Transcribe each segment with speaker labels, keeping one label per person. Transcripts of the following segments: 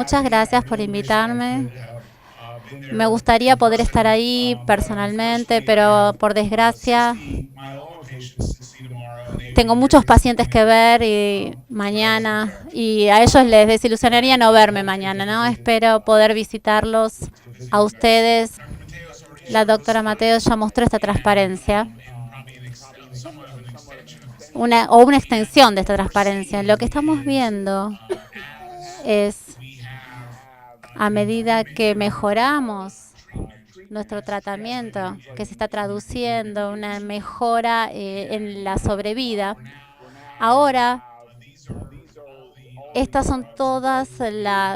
Speaker 1: Muchas gracias por invitarme. Me gustaría poder estar ahí personalmente, pero por desgracia tengo muchos pacientes que ver y mañana, y a ellos les desilusionaría no verme mañana, ¿no? Espero poder visitarlos a ustedes. La doctora Mateo ya mostró esta transparencia, o una extensión de esta transparencia. Lo que estamos viendo es, a medida que mejoramos nuestro tratamiento, que se está traduciendo una mejora en la sobrevida, ahora estas son todas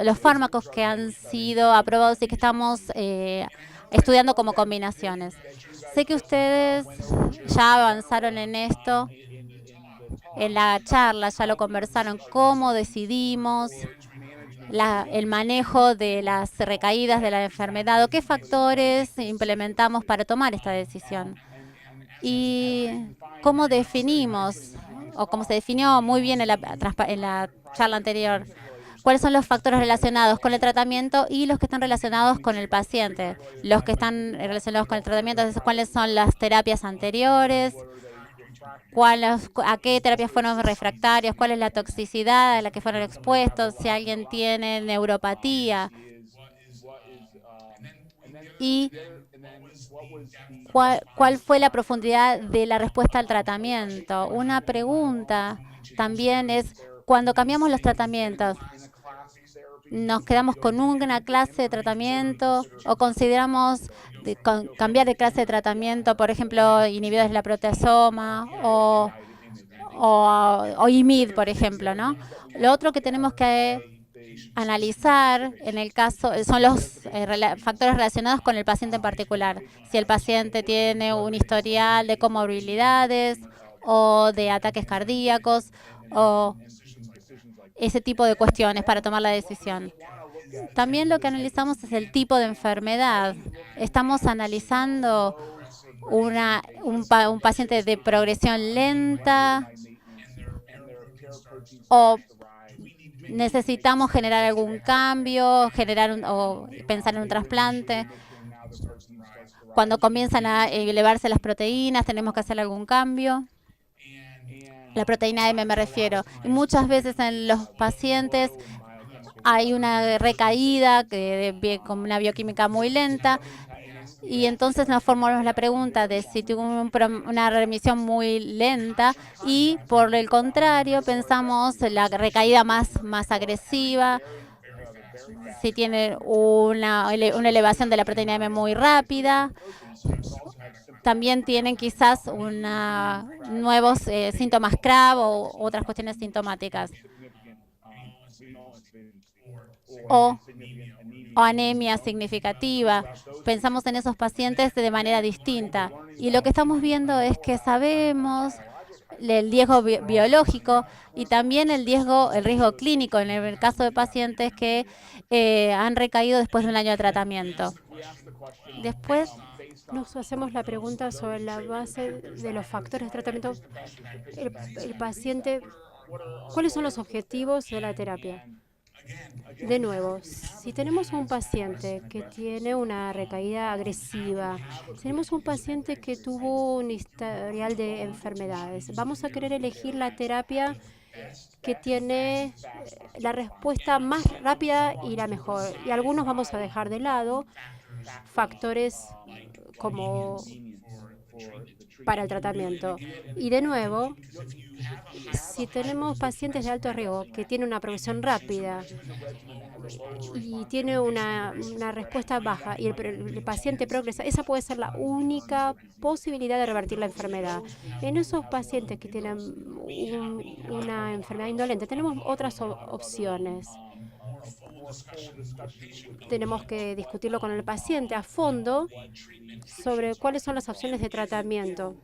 Speaker 1: los fármacos que han sido aprobados y que estamos estudiando como combinaciones. Sé que ustedes ya avanzaron en esto, en la charla ya lo conversaron, cómo decidimos el manejo de las recaídas de la enfermedad o qué factores implementamos para tomar esta decisión. Y cómo definimos, o como se definió muy bien en la charla anterior, cuáles son los factores relacionados con el tratamiento y los que están relacionados con el paciente. Los que están relacionados con el tratamiento, cuáles son las terapias anteriores, a qué terapias fueron refractarias, cuál es la toxicidad a la que fueron expuestos, si alguien tiene neuropatía y cuál fue la profundidad de la respuesta al tratamiento. Una pregunta también es, cuando cambiamos los tratamientos, ¿nos quedamos con una clase de tratamiento o consideramos cambiar de clase de tratamiento, por ejemplo, inhibidores de la proteasoma o IMID, por ejemplo, ¿no? Lo otro que tenemos que analizar en el caso son los factores relacionados con el paciente en particular. Si el paciente tiene un historial de comorbilidades o de ataques cardíacos o ese tipo de cuestiones para tomar la decisión. También lo que analizamos es el tipo de enfermedad. Estamos analizando un paciente de progresión lenta o necesitamos generar algún cambio, o pensar en un trasplante. Cuando comienzan a elevarse las proteínas, tenemos que hacer algún cambio. La proteína M me refiero. Y muchas veces en los pacientes hay una recaída con una bioquímica muy lenta y entonces nos formulamos la pregunta de si tuvo una remisión muy lenta y por el contrario pensamos la recaída más agresiva, si tiene una elevación de la proteína M muy rápida. También tienen quizás nuevos síntomas CRAB o otras cuestiones sintomáticas. O anemia significativa. Pensamos en esos pacientes de manera distinta. Y lo que estamos viendo es que sabemos el riesgo biológico y también el riesgo clínico en el caso de pacientes que han recaído después de un año de tratamiento. Después
Speaker 2: nos hacemos la pregunta sobre la base de los factores de tratamiento. El paciente, ¿cuáles son los objetivos de la terapia? De nuevo, si tenemos un paciente que tiene una recaída agresiva, si tenemos un paciente que tuvo un historial de enfermedades, vamos a querer elegir la terapia que tiene la respuesta más rápida y la mejor. Y algunos vamos a dejar de lado factores como para el tratamiento. Y de nuevo, si tenemos pacientes de alto riesgo que tienen una progresión rápida y tiene una respuesta baja y el paciente progresa, esa puede ser la única posibilidad de revertir la enfermedad. En esos pacientes que tienen una enfermedad indolente, tenemos otras opciones. Tenemos que discutirlo con el paciente a fondo sobre cuáles son las opciones de tratamiento.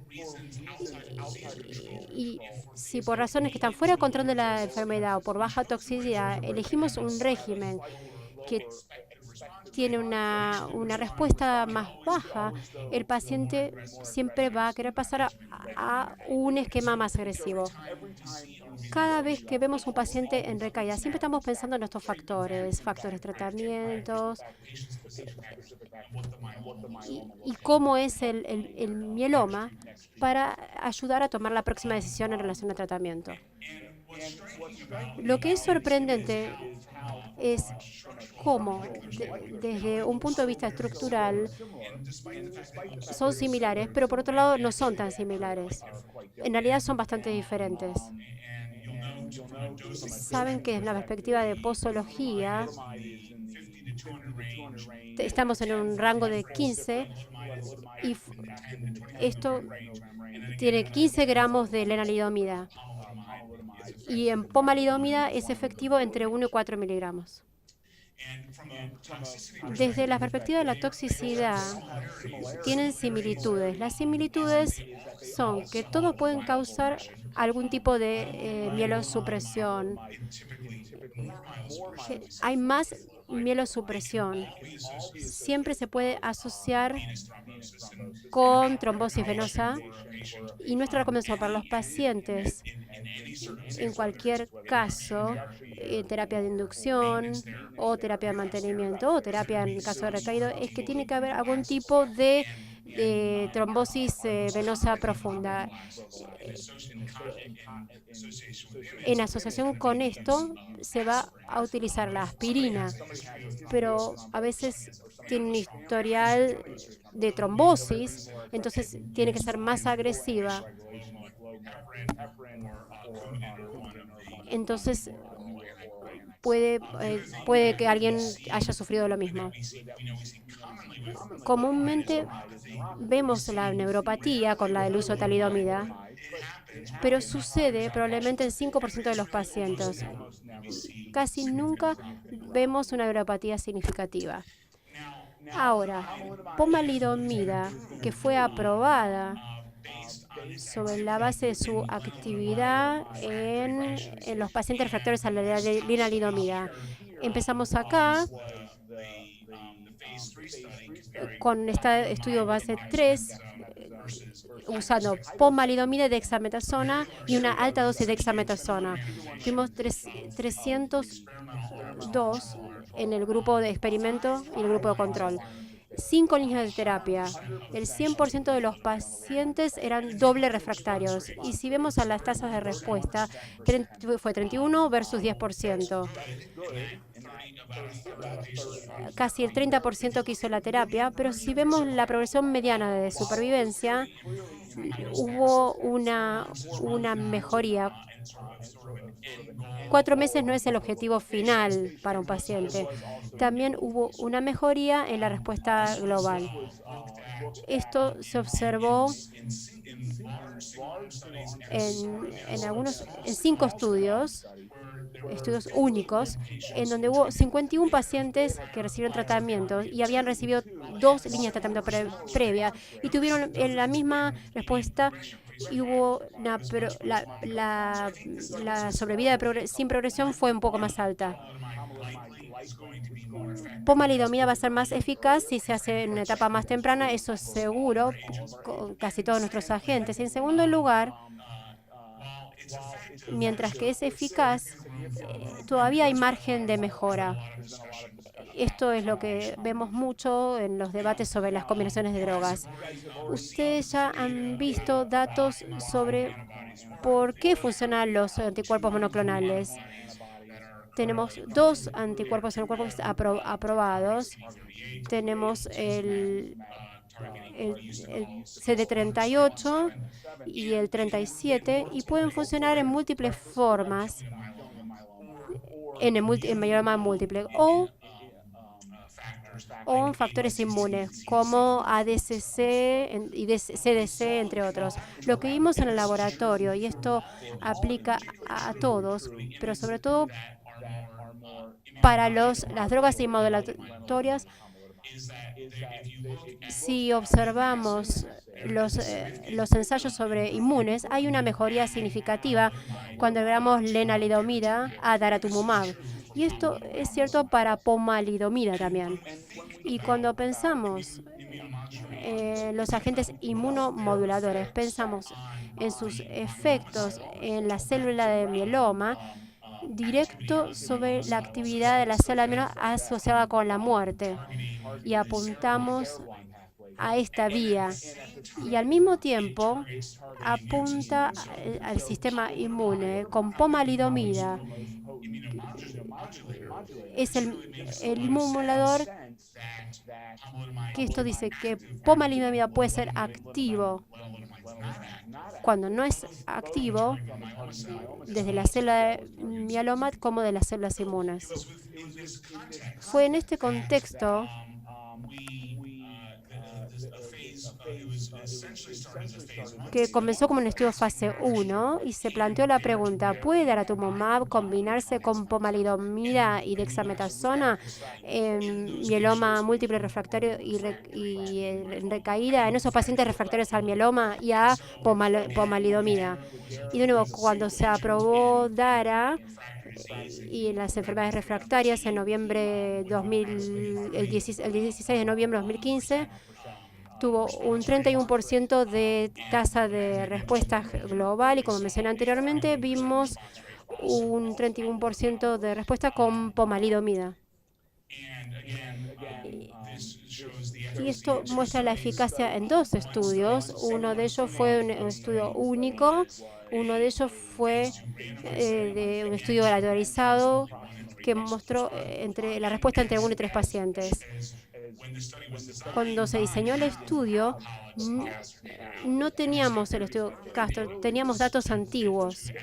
Speaker 2: Y si por razones que están fuera de control de la enfermedad o por baja toxicidad, elegimos un régimen que tiene una respuesta más baja, el paciente siempre va a querer pasar a un esquema más agresivo. Cada vez que vemos un paciente en recaída, siempre estamos pensando en estos factores, tratamientos, y cómo es el mieloma para ayudar a tomar la próxima decisión en relación al tratamiento. Lo que es sorprendente es cómo, desde un punto de vista estructural, son similares, pero por otro lado no son tan similares. En realidad son bastante diferentes. Saben que desde la perspectiva de posología estamos en un rango de 15 y esto tiene 15 gramos de lenalidomida y en pomalidomida es efectivo entre 1 y 4 miligramos. Desde la perspectiva de la toxicidad, tienen similitudes. Las similitudes son que todos pueden causar algún tipo de mielosupresión. Hay más mielosupresión. Siempre se puede asociar con trombosis venosa y nuestra recomendación para los pacientes, en cualquier caso, terapia de inducción o terapia de mantenimiento o terapia en caso de recaído, es que tiene que haber algún tipo de trombosis venosa profunda. En asociación con esto se va a utilizar la aspirina, pero a veces tiene un historial de trombosis, entonces tiene que ser más agresiva. Entonces puede que alguien haya sufrido lo mismo. Comúnmente vemos la neuropatía con la del uso de talidomida, pero sucede probablemente en 5% de los pacientes. Casi nunca vemos una neuropatía significativa. Ahora, pomalidomida, que fue aprobada sobre la base de su actividad en los pacientes refractarios a la lenalidomida. Empezamos acá con este estudio base 3, usando pomalidomida y dexametasona y una alta dosis de dexametasona. Tuvimos 302 en el grupo de experimento y el grupo de control. 5 líneas de terapia. El 100% de los pacientes eran doble refractarios. Y si vemos a las tasas de respuesta, fue 31 versus 10%. Casi el 30% que hizo la terapia, pero si vemos la progresión mediana de supervivencia, hubo una mejoría. 4 meses no es el objetivo final para un paciente. También hubo una mejoría en la respuesta global. Esto se observó en 5 estudios únicos, en donde hubo 51 pacientes que recibieron tratamiento y habían recibido 2 líneas de tratamiento previa y tuvieron la misma respuesta y hubo la sobrevida sin progresión fue un poco más alta. Pomalidomida va a ser más eficaz si se hace en una etapa más temprana, eso es seguro, con casi todos nuestros agentes. Y en segundo lugar, mientras que es eficaz, todavía hay margen de mejora. Esto es lo que vemos mucho en los debates sobre las combinaciones de drogas. Ustedes ya han visto datos sobre por qué funcionan los anticuerpos monoclonales. Tenemos 2 anticuerpos monoclonales aprobados. Tenemos el CD38 y el 37 y pueden funcionar en múltiples formas en mieloma múltiple o en factores inmunes como ADCC y CDC, entre otros. Lo que vimos en el laboratorio, y esto aplica a todos, pero sobre todo para las drogas inmodulatorias, si observamos los ensayos sobre inmunes, hay una mejoría significativa cuando agregamos lenalidomida a daratumumab. Y esto es cierto para pomalidomida también. Y cuando pensamos los agentes inmunomoduladores, pensamos en sus efectos en la célula de mieloma, directo sobre la actividad de la célula de mieloma asociada con la muerte. Y apuntamos a esta vía. Y al mismo tiempo apunta al sistema inmune con pomalidomida. Es el inmunomodulador que esto dice que pomalidomida puede ser activo. Cuando no es activo, desde la célula de mieloma como de las células inmunes. Fue en este contexto que comenzó como un estudio fase 1 y se planteó la pregunta, ¿puede daratumumab combinarse con pomalidomida y dexametasona en mieloma múltiple refractario y en recaída en esos pacientes refractarios al mieloma y a pomalidomida? Y de nuevo, cuando se aprobó DARA y en las enfermedades refractarias en noviembre el 16 de noviembre de 2015, tuvo un 31% de tasa de respuesta global y como mencioné anteriormente, vimos un 31% de respuesta con pomalidomida. Y esto muestra la eficacia en dos estudios. Uno de ellos fue un estudio único, uno de ellos fue de un estudio aleatorizado que mostró la respuesta entre 1 y 3 pacientes. Cuando se diseñó el estudio, no teníamos el estudio Castor, teníamos datos antiguos.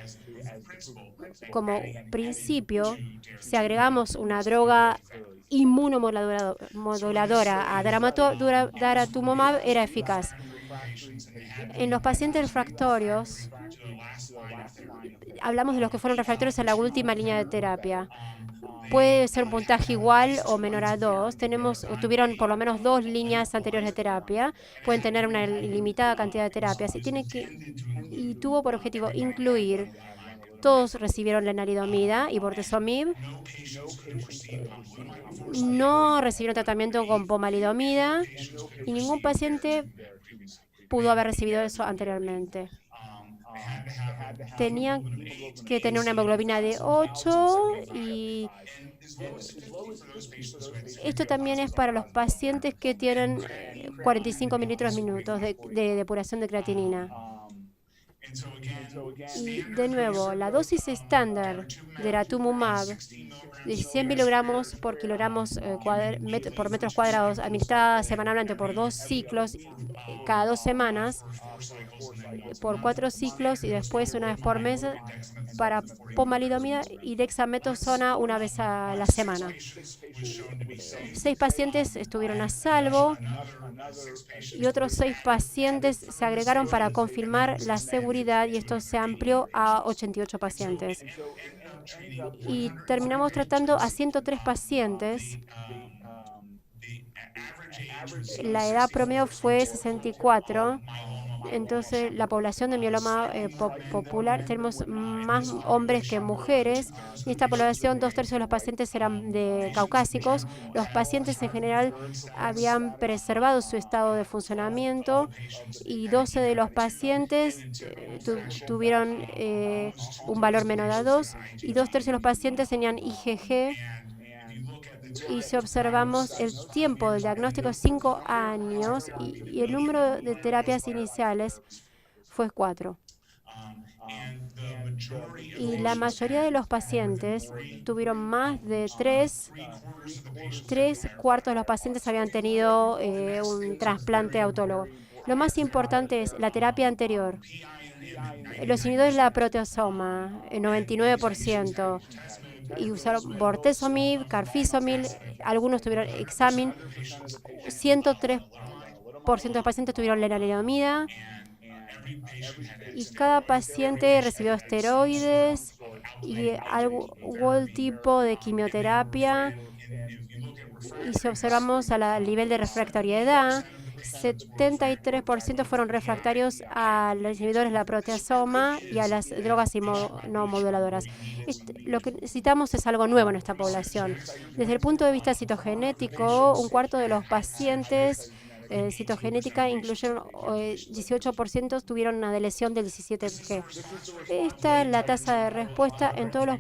Speaker 2: Como principio, si agregamos una droga inmunomoduladora a daratumumab, era eficaz. En los pacientes refractorios, hablamos de los que fueron refractorios a la última línea de terapia. Puede ser un puntaje igual o menor a 2. Tuvieron por lo menos 2 líneas anteriores de terapia. Pueden tener una limitada cantidad de terapias. Y tuvo por objetivo incluir. Todos recibieron lenalidomida y bortezomib. No recibieron tratamiento con pomalidomida y ningún paciente pudo haber recibido eso anteriormente. Tenían que tener una hemoglobina de 8 y esto también es para los pacientes que tienen 45 mililitros minutos de depuración de creatinina. Y de nuevo, la dosis estándar de daratumumab de 100 miligramos por kilogramos por metros cuadrados, administrada semanalmente por 2 ciclos, cada 2 semanas, por 4 ciclos y después una vez por mes para pomalidomida y dexametasona una vez a la semana. 6 pacientes estuvieron a salvo y otros 6 pacientes se agregaron para confirmar la seguridad y esto se amplió a 88 pacientes. Y terminamos tratando a 103 pacientes. La edad promedio fue 64. Entonces, la población de mieloma popular, tenemos más hombres que mujeres. En esta población, 2/3 de los pacientes eran caucásicos. Los pacientes en general habían preservado su estado de funcionamiento y 12 de los pacientes tuvieron un valor menor a 2 y 2/3 de los pacientes tenían IgG. Y si observamos el tiempo del diagnóstico, 5 años, y el número de terapias iniciales fue 4. Y la mayoría de los pacientes tuvieron más de 3. 3/4 de los pacientes habían tenido un trasplante autólogo. Lo más importante es la terapia anterior. Los inhibidores de la proteasoma, el 99%. Y usaron bortezomib, carfilzomib, algunos tuvieron examen, 103% de los pacientes tuvieron lenalidomida y cada paciente recibió esteroides y algún tipo de quimioterapia. Y si observamos al nivel de refractariedad, 73% fueron refractarios a los inhibidores de la proteasoma y a las drogas inmunomoduladoras. Lo que necesitamos es algo nuevo en esta población. Desde el punto de vista citogenético, un cuarto de los pacientes citogenética incluyeron 18% tuvieron una deleción del 17G. Esta es la tasa de respuesta en todos los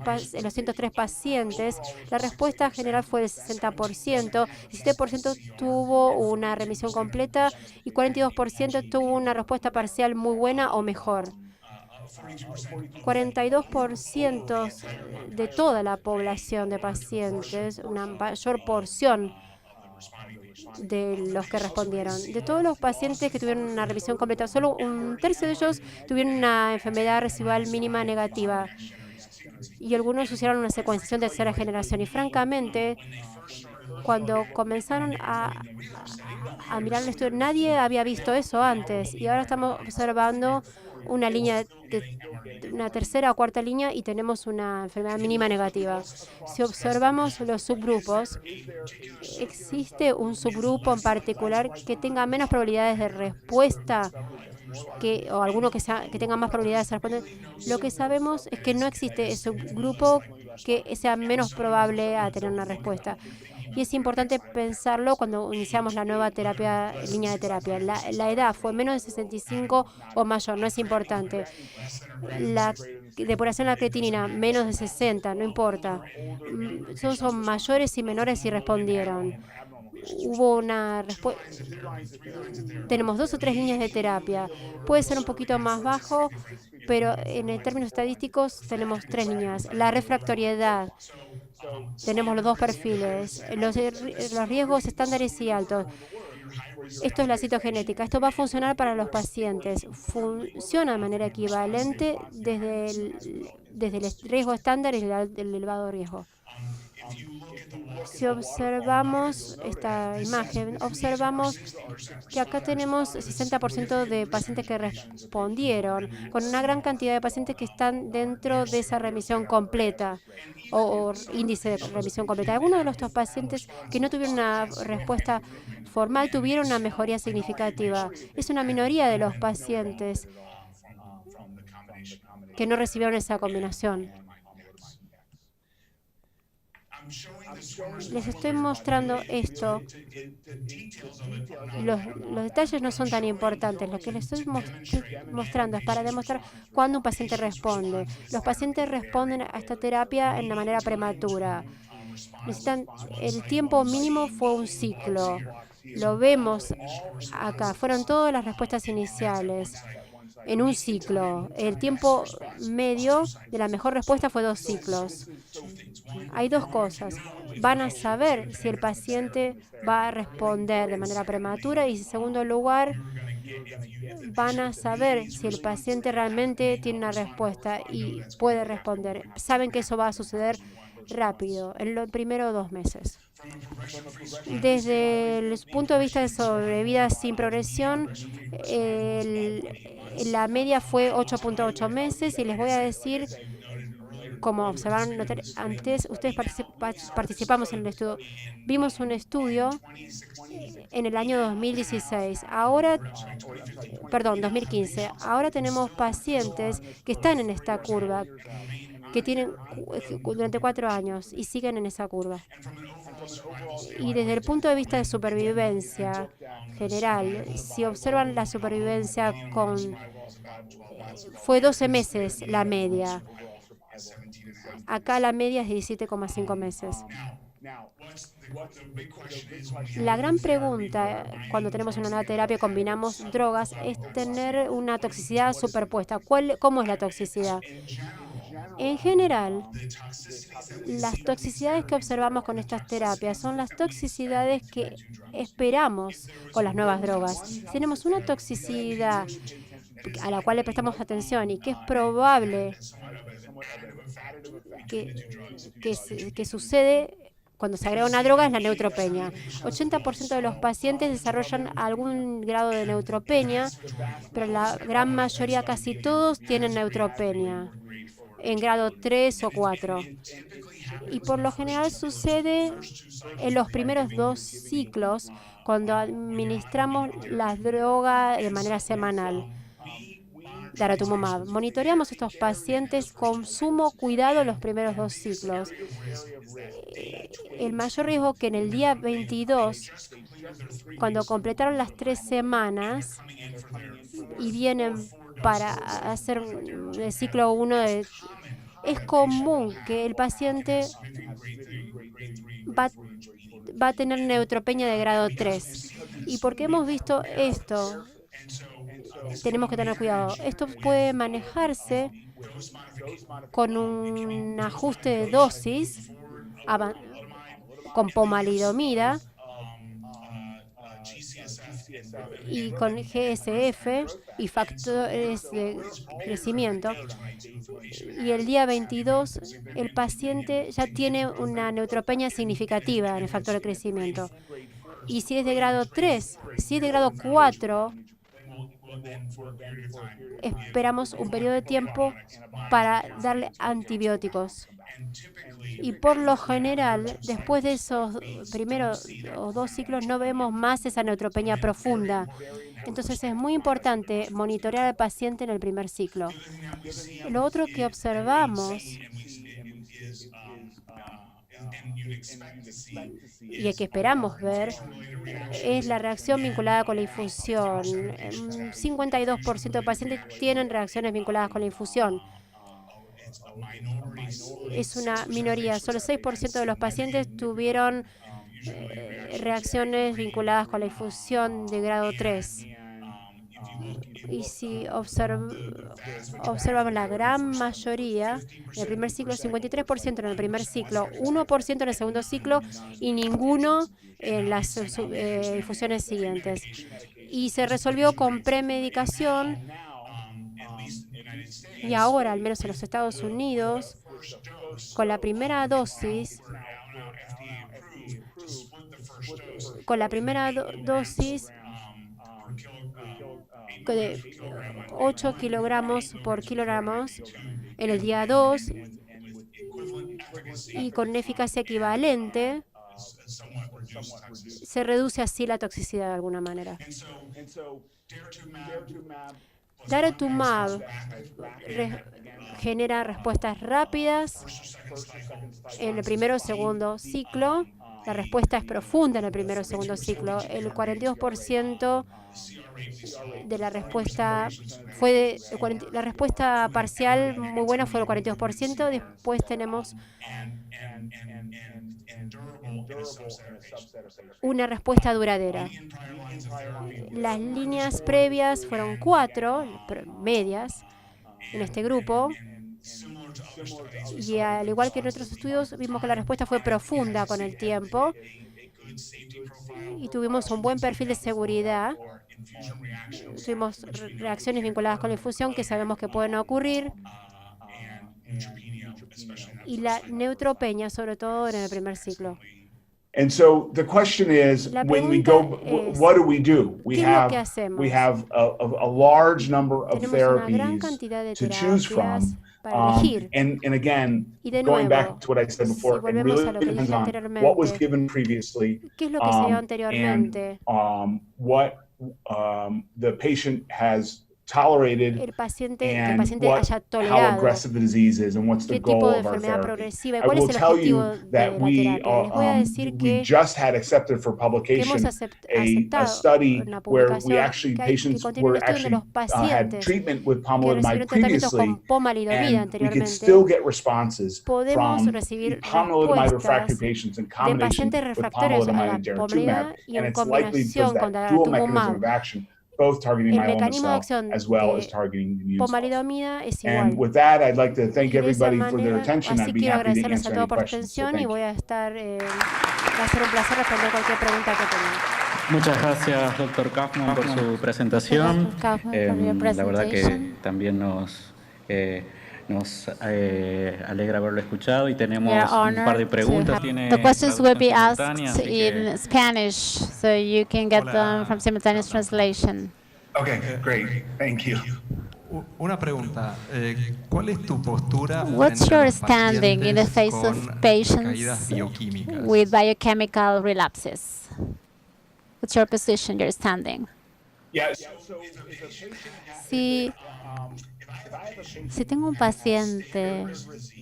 Speaker 2: 103 pacientes. La respuesta general fue del 60%, 17% tuvo una remisión completa y 42% tuvo una respuesta parcial muy buena o mejor. 42% de toda la población de pacientes, una mayor porción de los que respondieron. De todos los pacientes que tuvieron una revisión completa, solo un tercio de ellos tuvieron una enfermedad residual mínima negativa y algunos usaron una secuenciación de tercera generación. Y francamente, cuando comenzaron a mirar el estudio, nadie había visto eso antes y ahora estamos observando una línea una tercera o cuarta línea y tenemos una enfermedad mínima negativa. Si observamos los subgrupos, existe un subgrupo en particular que tenga menos probabilidades de respuesta o alguno que tenga más probabilidades de responder. Lo que sabemos es que no existe ese subgrupo que sea menos probable a tener una respuesta. Y es importante pensarlo cuando iniciamos la nueva línea de terapia. La edad fue menos de 65 o mayor, no es importante. La depuración de la creatinina, menos de 60, no importa. Son mayores y menores y respondieron. Hubo una respuesta. Tenemos 2 o 3 líneas de terapia. Puede ser un poquito más bajo, pero en términos estadísticos tenemos 3 líneas. La refractoriedad. Tenemos los 2 perfiles. Los riesgos estándares y altos. Esto es la citogenética. Esto va a funcionar para los pacientes. Funciona de manera equivalente desde el riesgo estándar y el elevado riesgo. Si observamos esta imagen, observamos que acá tenemos 60% de pacientes que respondieron, con una gran cantidad de pacientes que están dentro de esa remisión completa o índice de remisión completa. Algunos de estos pacientes que no tuvieron una respuesta formal tuvieron una mejoría significativa. Es una minoría de los pacientes que no recibieron esa combinación. Les estoy mostrando esto. Los detalles no son tan importantes. Lo que les estoy mostrando es para demostrar cuándo un paciente responde. Los pacientes responden a esta terapia en de manera prematura. El tiempo mínimo fue un ciclo. Lo vemos acá. Fueron todas las respuestas iniciales en un ciclo. El tiempo medio de la mejor respuesta fue 2 ciclos. Hay 2 cosas. Van a saber si el paciente va a responder de manera prematura y, en segundo lugar, van a saber si el paciente realmente tiene una respuesta y puede responder. Saben que eso va a suceder rápido, en los primeros 2 meses. Desde el punto de vista de sobrevida sin progresión, la media fue 8.8 meses y les voy a decir, como observaron antes, ustedes participamos en el estudio. Vimos un estudio en el año 2016. 2015. Ahora tenemos pacientes que están en esta curva, que tienen durante 4 años y siguen en esa curva. Y desde el punto de vista de supervivencia general, si observan la supervivencia fue 12 meses la media. Acá la media es de 17,5 meses. La gran pregunta cuando tenemos una nueva terapia y combinamos drogas es tener una toxicidad superpuesta. ¿Cómo es la toxicidad? En general, las toxicidades que observamos con estas terapias son las toxicidades que esperamos con las nuevas drogas. Tenemos una toxicidad a la cual le prestamos atención y que es probable que sucede cuando se agrega una droga es la neutropenia. 80% de los pacientes desarrollan algún grado de neutropenia, pero la gran mayoría, casi todos, tienen neutropenia en grado 3 o 4. Y por lo general sucede en los primeros 2 ciclos cuando administramos la droga de manera semanal, daratumumab. Monitoreamos a estos pacientes con sumo cuidado los primeros 2 ciclos. El mayor riesgo que en el día 22, cuando completaron las 3 semanas y vienen para hacer el ciclo 1, es común que el paciente va a tener neutropenia de grado 3. Y porque hemos visto esto, tenemos que tener cuidado. Esto puede manejarse con un ajuste de dosis con pomalidomida y con GSF y factores de crecimiento. Y el día 22 el paciente ya tiene una neutropenia significativa en el factor de crecimiento. Y si es de grado 3, si es de grado 4, esperamos un periodo de tiempo para darle antibióticos. Y por lo general, después de esos primeros 2 ciclos, no vemos más esa neutropenia profunda. Entonces es muy importante monitorear al paciente en el primer ciclo. Lo otro que observamos y que esperamos ver es la reacción vinculada con la infusión. 52% de pacientes tienen reacciones vinculadas con la infusión. Es una minoría. Solo 6% de los pacientes tuvieron reacciones vinculadas con la infusión de grado 3. Y si observamos la gran mayoría, en el primer ciclo, 53% en el primer ciclo, 1% en el segundo ciclo y ninguno en las infusiones siguientes. Y se resolvió con premedicación. Y ahora, al menos en los Estados Unidos, con la primera dosis, de 8 kilogramos por kilogramos en el día 2 y con una eficacia equivalente, se reduce así la toxicidad de alguna manera. Daratumumab genera respuestas rápidas en el primero o segundo ciclo. La respuesta es profunda en el primero o segundo ciclo. El 42% de la respuesta la respuesta parcial muy buena fue el 42%. Después tenemos una respuesta duradera. Las líneas previas fueron 4, medias, en este grupo. Y al igual que en otros estudios, vimos que la respuesta fue profunda con el tiempo. Y tuvimos un buen perfil de seguridad. Tuvimos reacciones vinculadas con la infusión que sabemos que pueden ocurrir. Y la neutropenia, sobre todo en el primer ciclo.
Speaker 3: And so the question is, when we go, what do? We have a large number of therapies to choose from. And again, going back to what I said before, it really depends on what was given previously and what the patient has tolerated and how aggressive the disease is and what's the goal of our therapy. I will tell you that we just had accepted for publication a study where patients had treatment with pomalidomide previously, and we could still get responses from pomalidomide refractory patients in combination with pomalidomide and daratumumab, and it's likely because that dual mechanism of action, both targeting myeloma cell as well as targeting the immune cells. And with that, I'd like to thank everybody for their attention. I'd be happy to answer any questions. So thank you.
Speaker 2: Va a ser un placer responder cualquier pregunta que tengan.
Speaker 4: Muchas gracias, Dr. Kaufman, por su presentación. La verdad que también nos alegra haberlo escuchado y tenemos un par de preguntas.
Speaker 1: The questions will be asked in Spanish, so you can get them from simultaneous translation.
Speaker 3: Okay, great. Thank you.
Speaker 5: Una pregunta, ¿cuál es tu postura
Speaker 1: What's your standing in the face of patients with biochemical relapses? What's your position, your standing? Si tengo un paciente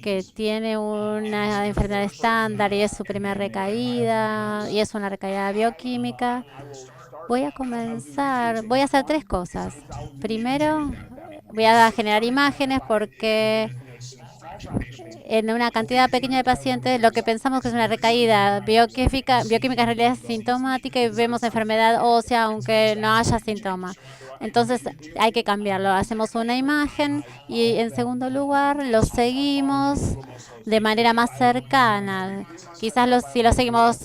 Speaker 1: que tiene una enfermedad estándar y es su primera recaída y es una recaída bioquímica, voy a hacer 3 cosas. Primero, voy a generar imágenes porque en una cantidad pequeña de pacientes lo que pensamos que es una recaída bioquímica en realidad es sintomática y vemos enfermedad ósea aunque no haya síntomas. Entonces hay que cambiarlo. Hacemos una imagen y en segundo lugar lo seguimos de manera más cercana. Quizás si lo seguimos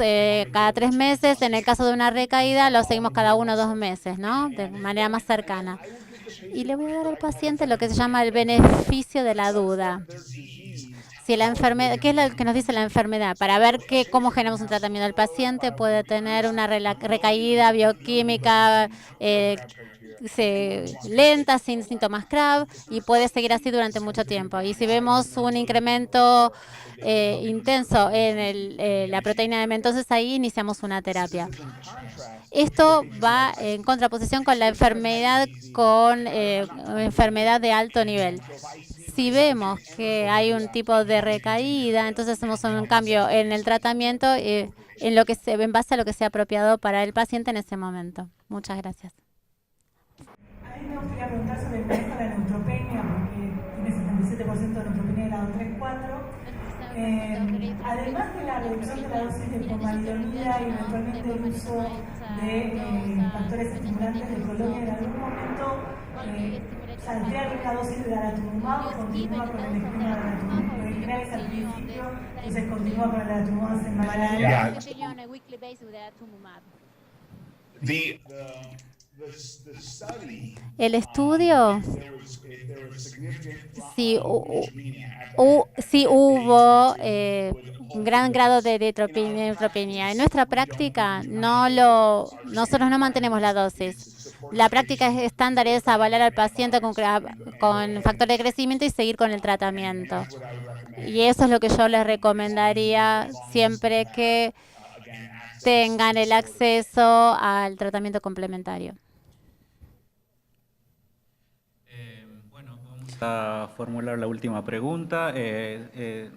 Speaker 1: cada 3 meses, en el caso de una recaída lo seguimos cada 1 o 2 meses, ¿no? De manera más cercana. Y le voy a dar al paciente lo que se llama el beneficio de la duda. Si la enfermedad, ¿qué es lo que nos dice la enfermedad? Para ver cómo generamos un tratamiento. El paciente puede tener una recaída bioquímica lenta, sin síntomas CRAB, y puede seguir así durante mucho tiempo. Y si vemos un incremento intenso en la proteína M, entonces ahí iniciamos una terapia. Esto va en contraposición con la enfermedad enfermedad de alto nivel. Si vemos que hay un tipo de recaída, entonces hacemos un cambio en el tratamiento en base a lo que sea apropiado para el paciente en ese momento. Muchas gracias.
Speaker 6: A mí me gustaría preguntar sobre el manejo de la neutropenia, porque tiene 77% de neutropenia de grado 3-4. Además de la reducción de la dosis de pomalidomida y eventualmente el uso de factores estimulantes de colonia, en algún momento saltea la dosis de daratumumab o continúa con el esquema de daratumumab. Lo original es al principio, entonces continúa con el daratumumab semanal.
Speaker 1: El estudio, sí hubo un gran grado de neutropenia. En nuestra práctica nosotros no mantenemos la dosis. La práctica estándar es avalar al paciente con factor de crecimiento y seguir con el tratamiento. Y eso es lo que yo les recomendaría siempre que tengan el acceso al tratamiento complementario.
Speaker 4: A formular la última pregunta.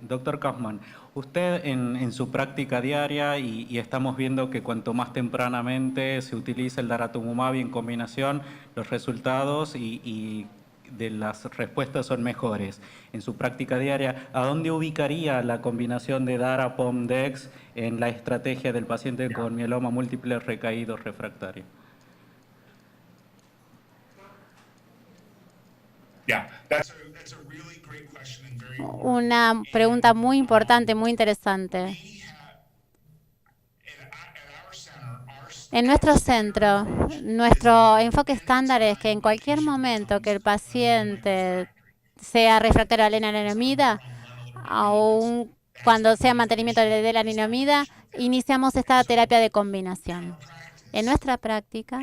Speaker 4: Doctor Kaufman, usted en su práctica diaria y estamos viendo que cuanto más tempranamente se utiliza el daratumumab en combinación, los resultados y de las respuestas son mejores. En su práctica diaria, ¿a dónde ubicaría la combinación de Dara-Pom-Dex en la estrategia del paciente con mieloma múltiple recaído refractario?
Speaker 1: Una pregunta muy importante, muy interesante. En nuestro centro, nuestro enfoque estándar es que en cualquier momento que el paciente sea refractario a la lenalidomida, aun cuando sea mantenimiento de la lenalidomida, iniciamos esta terapia de combinación. En nuestra práctica,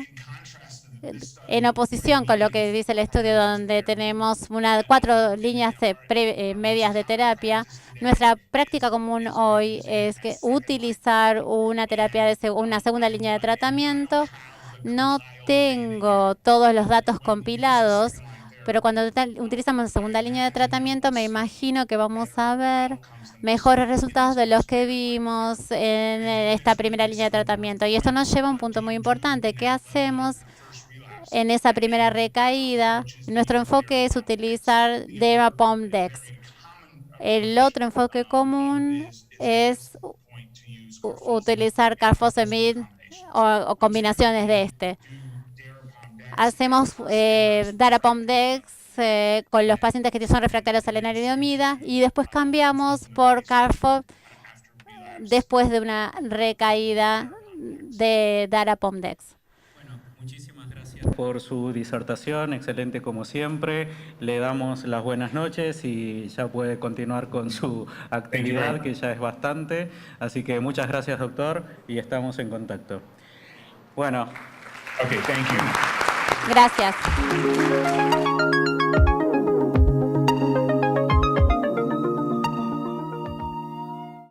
Speaker 1: en oposición con lo que dice el estudio, donde tenemos 4 líneas medias de terapia, nuestra práctica común hoy es utilizar una segunda línea de tratamiento. No tengo todos los datos compilados, pero cuando utilizamos la segunda línea de tratamiento, me imagino que vamos a ver mejores resultados de los que vimos en esta primera línea de tratamiento. Y esto nos lleva a un punto muy importante. ¿Qué hacemos en esa primera recaída? Nuestro enfoque es utilizar Dara-Pom-Dex. El otro enfoque común es utilizar carfilzomib o combinaciones de este. Hacemos Dara-Pom-Dex con los pacientes que son refractarios a la lenalidomida y después cambiamos por Carfo después de una recaída de Dara-Pom-Dex.
Speaker 4: Por su disertación, excelente como siempre. Le damos las buenas noches y ya puede continuar con su actividad, que ya es bastante. Así que muchas gracias, doctor, y estamos en contacto. Bueno.
Speaker 3: Okay, thank you.
Speaker 1: Gracias.